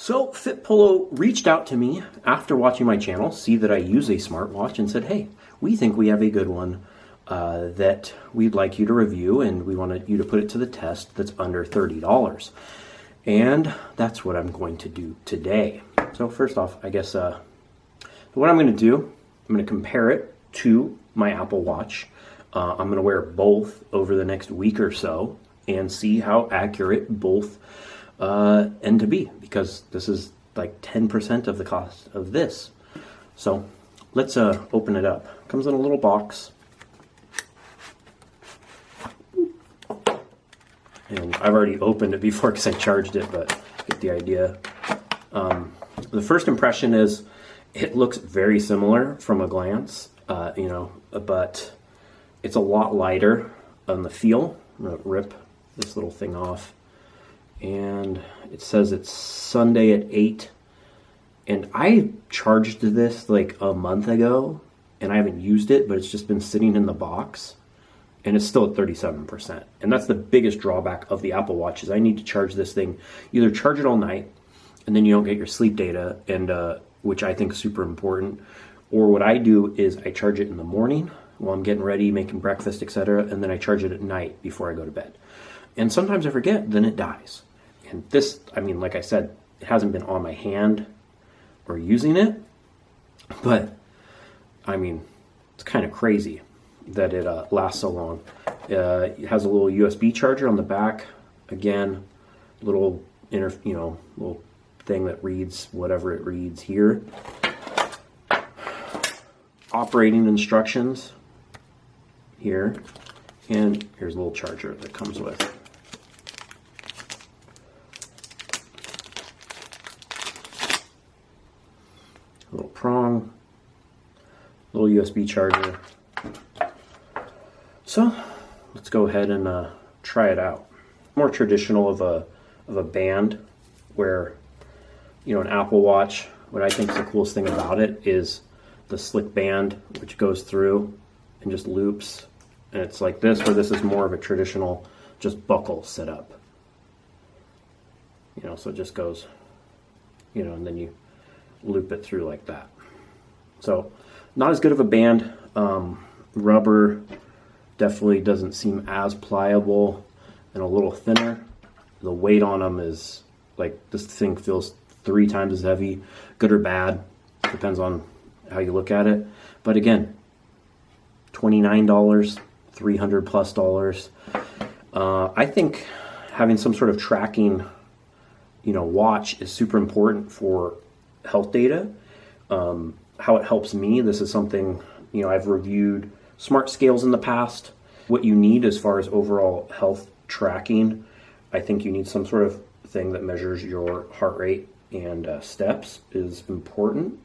So Fitpolo reached out to me after watching my channel, see that I use a smartwatch, and said, hey, we think we have a good one that we'd like you to review, and we want you to put it to the test that's under $30. And that's what I'm going to do today. So first off, I guess what I'm going to do, I'm going to compare it to my Apple Watch. I'm going to wear both over the next week or so and see how accurate both end to be, because this is like 10% of the cost of this. So let's open it up. It comes in a little box. And I've already opened it before because I charged it, but get the idea. The first impression is it looks very similar from a glance, but it's a lot lighter on the feel. I'm going to rip this little thing off. And it says it's Sunday at 8. And I charged this like a month ago, and I haven't used it, but it's just been sitting in the box. And it's still at 37%. And that's the biggest drawback of the Apple Watch is I need to charge this thing, either charge it all night, and then you don't get your sleep data, and which I think is super important. Or what I do is I charge it in the morning while I'm getting ready, making breakfast, etc., and then I charge it at night before I go to bed. And sometimes I forget, then it dies. And this, I mean, like I said, it hasn't been on my hand or using it, but I mean, it's kind of crazy that it lasts so long. It has a little USB charger on the back. Again, little little thing that reads whatever it reads here. Operating instructions here, and here's a little charger that comes with. A little prong, little USB charger. So let's go ahead and try it out. More traditional of a band, where an Apple Watch, what I think is the coolest thing about it is the slick band, which goes through and just loops, and it's like this, where this is more of a traditional just buckle setup. So it just goes, and then you loop it through like that. So not as good of a band. Rubber definitely doesn't seem as pliable, and a little thinner. The weight on them is like, this thing feels 3 times as heavy. Good or bad, depends on how you look at it. But again, $29, $300+. I think having some sort of tracking, watch is super important for health data. How it helps me, this is something, I've reviewed smart scales in the past. What you need as far as overall health tracking, I think you need some sort of thing that measures your heart rate and steps is important.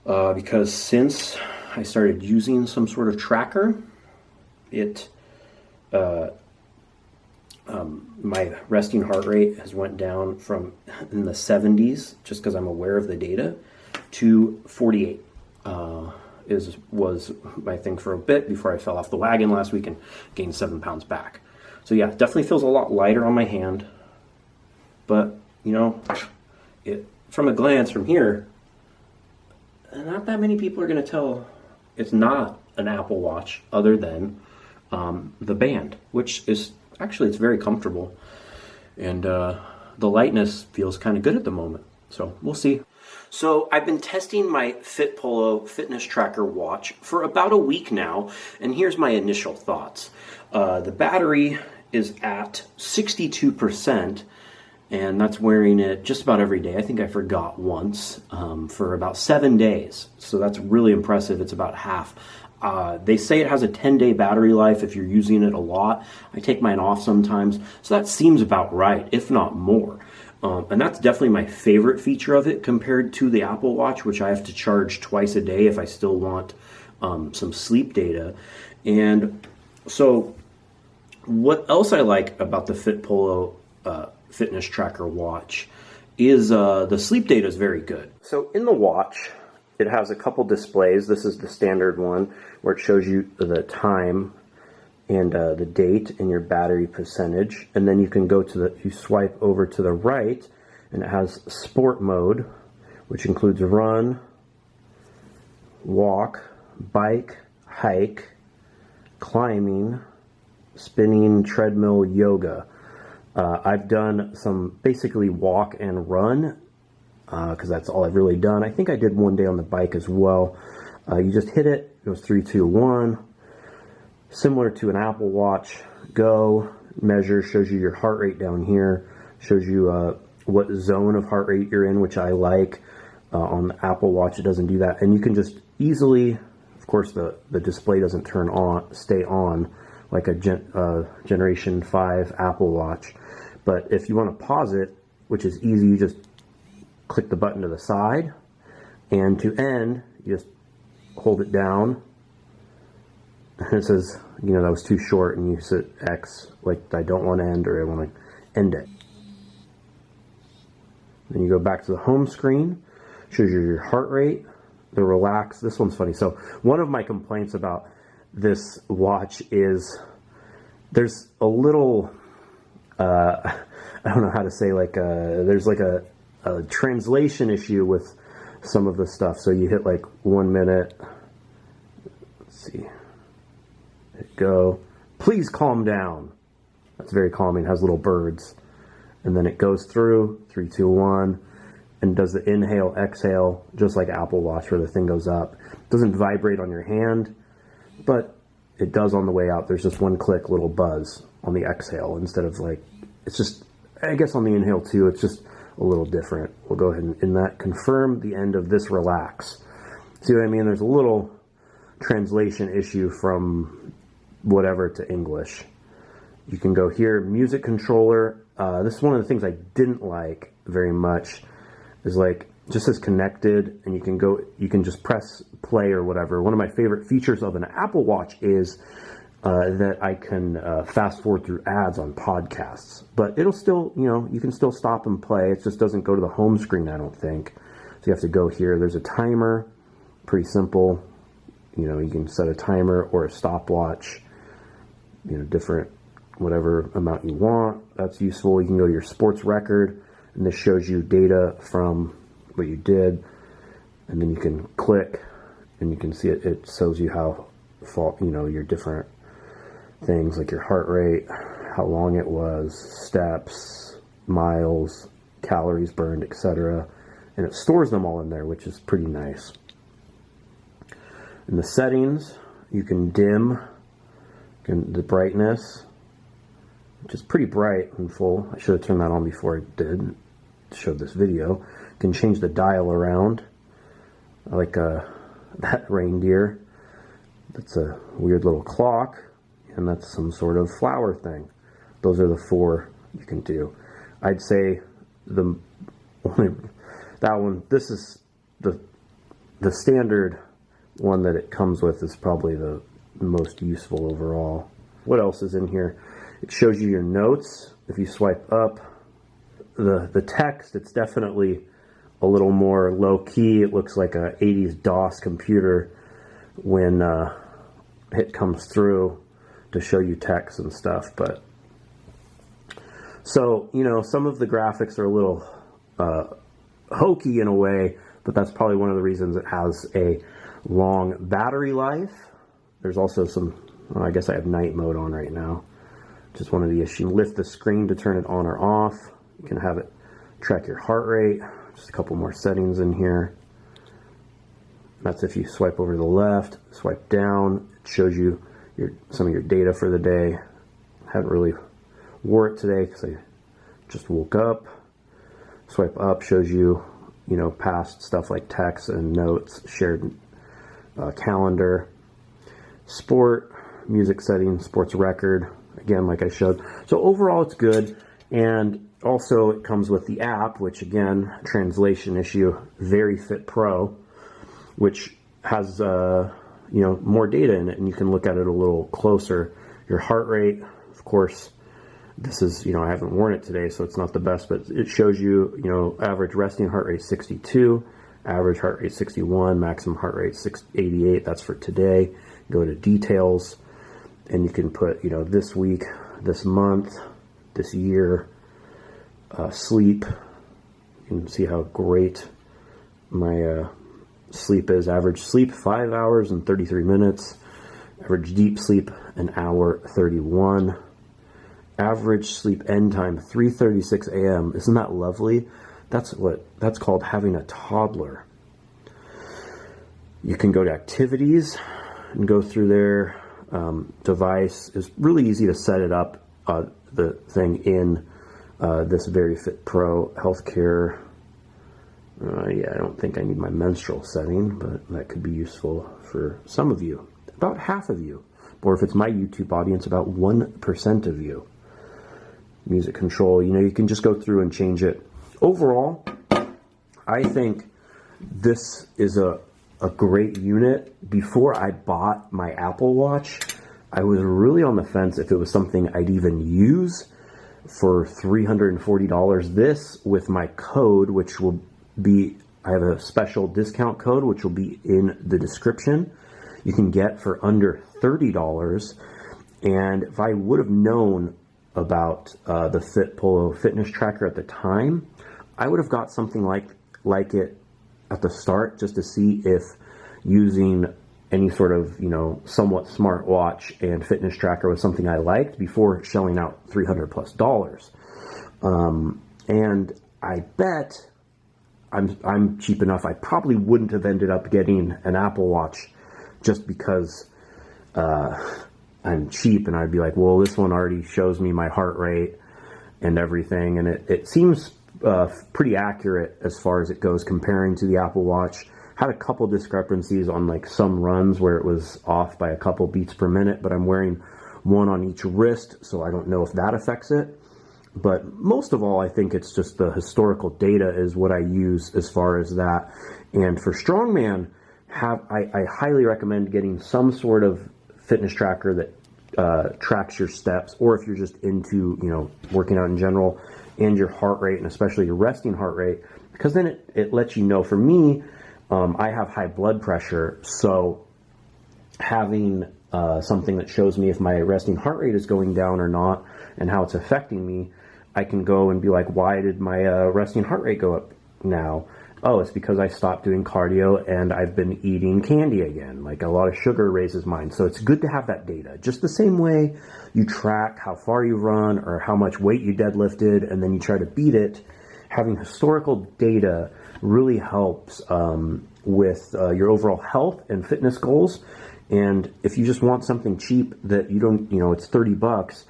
Because since I started using some sort of tracker, my resting heart rate has went down from in the 70s, just because I'm aware of the data, to 48. Was my thing for a bit before I fell off the wagon last week and gained 7 pounds back. So yeah, definitely feels a lot lighter on my hand. But it from a glance from here, not that many people are going to tell it's not an Apple Watch other than the band, which is actually, it's very comfortable, and the lightness feels kind of good at the moment. So we'll see. So I've been testing my Fitpolo fitness tracker watch for about a week now, and here's my initial thoughts. The battery is at 62%, and that's wearing it just about every day. I think I forgot once for about 7 days, so that's really impressive. It's about half. They say it has a 10-day battery life if you're using it a lot. I take mine off sometimes, so that seems about right, if not more. And that's definitely my favorite feature of it compared to the Apple Watch, which I have to charge twice a day if I still want some sleep data. And so what else I like about the Fitpolo fitness tracker watch is the sleep data is very good. So in the watch, it has a couple displays. This is the standard one where it shows you the time and the date and your battery percentage. And then you can go to you swipe over to the right and it has sport mode, which includes run, walk, bike, hike, climbing, spinning, treadmill, yoga. I've done some basically walk and run because that's all I've really done. I think I did one day on the bike as well. You just hit it, it goes 3, 2, 1. Similar to an Apple Watch. Go, measure, shows you your heart rate down here, shows you what zone of heart rate you're in, which I like. On the Apple Watch, it doesn't do that. And you can just easily, of course, the display doesn't stay on like a Generation 5 Apple Watch. But if you want to pause it, which is easy, you just click the button to the side. And to end, you just hold it down. And it says, you know, that was too short, and you hit X, like I don't want to end, or I want to end it. Then you go back to the home screen, shows you your heart rate, the relax. This one's funny. So one of my complaints about this watch is there's a little, I don't know how to say, like, there's like a translation issue with some of the stuff. So you hit like 1 minute, let's see, hit go, please calm down. That's very calming, it has little birds. And then it goes through 3, 2, 1 and does the inhale, exhale, just like Apple Watch where the thing goes up. It doesn't vibrate on your hand, but it does on the way out. There's just one click, little buzz on the exhale instead of like, it's just, I guess on the inhale too, it's just a little different. We'll go ahead and in that confirm the end of this relax. See what I mean? There's a little translation issue from whatever to English. You can go here, music controller. This is one of the things I didn't like very much, is like, just as connected, and you can just press play or whatever. One of my favorite features of an Apple Watch is that I can fast forward through ads on podcasts, but it'll still, you know, you can still stop and play. It just doesn't go to the home screen, I don't think. So you have to go here. There's a timer, pretty simple. You know, you can set a timer or a stopwatch, you know, different, whatever amount you want. That's useful. You can go to your sports record, and this shows you data from what you did, and then you can click and you can see it shows you how you know, your different things like your heart rate, how long it was, steps, miles, calories burned, etc. And it stores them all in there, which is pretty nice. In the settings, you can dim the brightness, which is pretty bright and full. I should have turned that on before I showed this video. You can change the dial around. I like that reindeer. That's a weird little clock, and that's some sort of flower thing. Those are the 4 you can do. I'd say that one, this is the standard one that it comes with, is probably the most useful overall. What else is in here? It shows you your notes. If you swipe up, the text, it's definitely a little more low-key. It looks like a 80s DOS computer when it comes through to show you text and stuff. But so, you know, some of the graphics are a little hokey in a way, but that's probably one of the reasons it has a long battery life. There's also some, well, I guess I have night mode on right now. Just one of the issues. Lift the screen to turn it on or off. You can have it track your heart rate. Just a couple more settings in here. That's if you swipe over to the left, swipe down, it shows you some of your data for the day. Haven't really wore it today because I just woke up. Swipe up shows you, you know, past stuff like text and notes, shared calendar, sport, music settings, sports record. Again, like I showed. So overall, it's good. And also, it comes with the app, which again, translation issue, Very Fit Pro, which has you know, more data in it, and you can look at it a little closer. Your heart rate, of course, this is, you know, I haven't worn it today, so it's not the best, but it shows you, you know, average resting heart rate 62, average heart rate 61, maximum heart rate 88. That's for today. Go to details, and you can put, you know, this week, this month, this year, sleep, You can see how great my sleep is. Average sleep 5 hours and 33 minutes. Average deep sleep an hour 31. Average sleep end time 3:36 a.m. Isn't that lovely? That's called having a toddler. You can go to activities and go through their device. It's really easy to set it up, the thing in this Very Fit Pro healthcare. Yeah, I don't think I need my menstrual setting, but that could be useful for some of you. About half of you. Or if it's my YouTube audience, about 1% of you. Music control, you can just go through and change it. Overall, I think this is a great unit. Before I bought my Apple Watch, I was really on the fence if it was something I'd even use. For $340, this with my code, which will be, I have a special discount code which will be in the description, you can get for under $30. And if I would have known about the Fitpolo fitness tracker at the time, I would have got something like it at the start, just to see if using any sort of somewhat smart watch and fitness tracker was something I liked before shelling out $300+. And I bet I'm cheap enough. I probably wouldn't have ended up getting an Apple Watch just because I'm cheap, and I'd be like, well, this one already shows me my heart rate and everything, and it seems pretty accurate as far as it goes comparing to the Apple Watch. Had a couple discrepancies on some runs where it was off by a couple beats per minute, but I'm wearing one on each wrist, so I don't know if that affects it. But most of all, I think it's just the historical data is what I use as far as that. And for strongman, I highly recommend getting some sort of fitness tracker that tracks your steps, or if you're just into working out in general, and your heart rate, and especially your resting heart rate, because then it lets you know. For me, I have high blood pressure, so having something that shows me if my resting heart rate is going down or not and how it's affecting me, I can go and be like, why did my resting heart rate go up now? Oh, it's because I stopped doing cardio and I've been eating candy again. A lot of sugar raises mine. So it's good to have that data. Just the same way you track how far you run or how much weight you deadlifted and then you try to beat it. Having historical data really helps with your overall health and fitness goals. And if you just want something cheap that you don't, it's $30,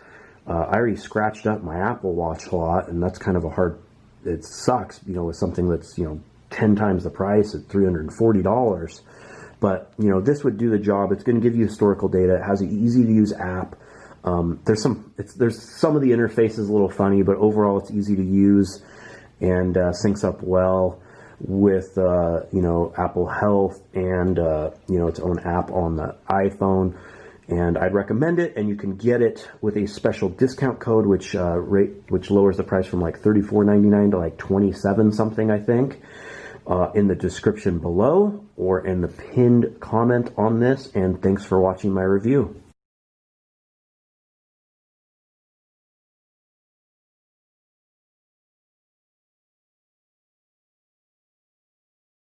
I already scratched up my Apple Watch a lot, and that's kind of it sucks, with something that's, 10 times the price at $340. But, this would do the job. It's going to give you historical data. It has an easy to use app. There's some of the interface is a little funny, but overall it's easy to use and syncs up well with Apple Health and its own app on the iPhone. And I'd recommend it, and you can get it with a special discount code which lowers the price from $34.99 to $27 something, I think, in the description below or in the pinned comment on this. And thanks for watching my review.